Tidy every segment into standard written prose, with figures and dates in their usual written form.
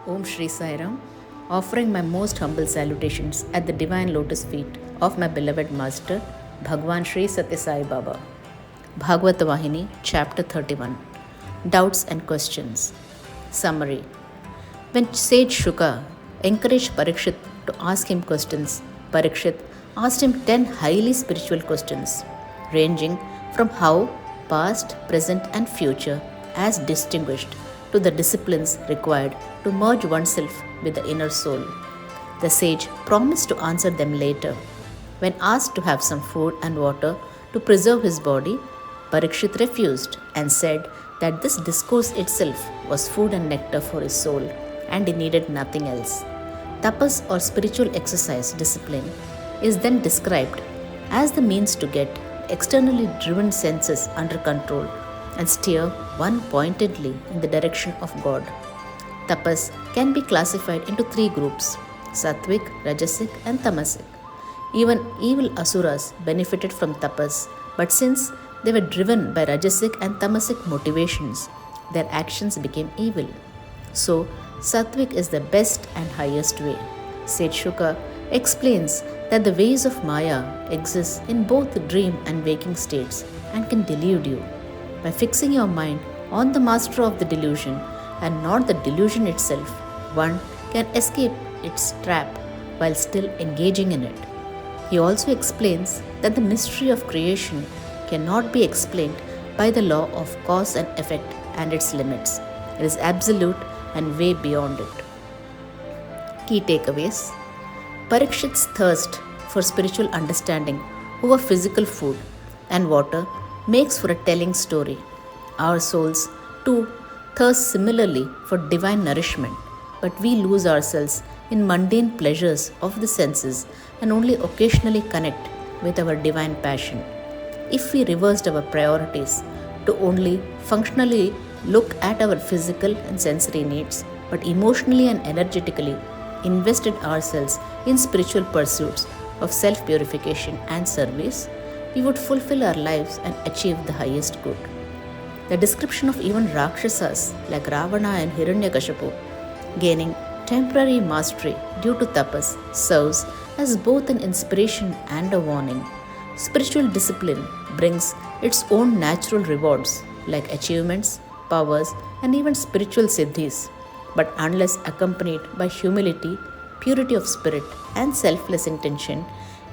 Om Shri Sai Ram, offering my most humble salutations at the divine lotus feet of my beloved Master, Bhagwan Shri Satya Sai Baba. Bhagavata Vahini, Chapter 31. Doubts and Questions. Summary. When sage Shuka encouraged Parikshit to ask him questions, Parikshit asked him 10 highly spiritual questions, ranging from how, past, present, and future, as distinguished, to the disciplines required to merge oneself with the inner soul. The sage promised to answer them later. When asked to have some food and water to preserve his body, Parikshit refused and said that this discourse itself was food and nectar for his soul, and he needed nothing else. Tapas or spiritual exercise discipline is then described as the means to get externally driven senses under control and steer one pointedly in the direction of God. Tapas can be classified into 3 groups: Sattvic, Rajasic, and Tamasic. Even evil asuras benefited from tapas, but since they were driven by Rajasic and Tamasic motivations, their actions became evil. So, Sattvic is the best and highest way. Sage Shuka explains that the ways of Maya exist in both dream and waking states and can delude you. By fixing your mind on the master of the delusion and not the delusion itself, one can escape its trap while still engaging in it. He also explains that the mystery of creation cannot be explained by the law of cause and effect and its limits. It is absolute and way beyond it. Key takeaways. Parikshit's thirst for spiritual understanding over physical food and water makes for a telling story. Our souls, too, thirst similarly for divine nourishment, but we lose ourselves in mundane pleasures of the senses and only occasionally connect with our divine passion. If we reversed our priorities to only functionally look at our physical and sensory needs, but emotionally and energetically invested ourselves in spiritual pursuits of self-purification and service, we would fulfill our lives and achieve the highest good. The description of even Rakshasas like Ravana and Hiranyakashipu gaining temporary mastery due to tapas serves as both an inspiration and a warning. Spiritual discipline brings its own natural rewards like achievements, powers, and even spiritual siddhis, but unless accompanied by humility, purity of spirit, and selfless intention,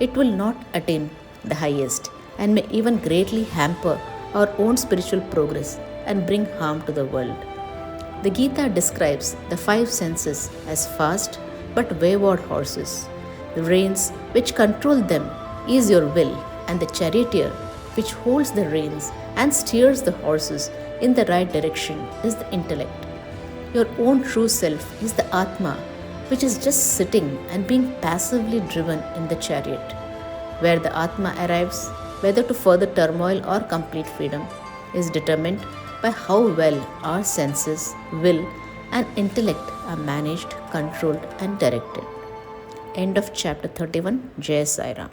it will not attain the highest and may even greatly hamper our own spiritual progress and bring harm to the world. The Gita describes the 5 senses as fast but wayward horses. The reins which control them is your will, and the charioteer which holds the reins and steers the horses in the right direction is the intellect. Your own true self is the Atma, which is just sitting and being passively driven in the chariot. Where the Atma arrives, whether to further turmoil or complete freedom, is determined by how well our senses, will, and intellect are managed, controlled, and directed. End of chapter 31. Jai Sai Ram.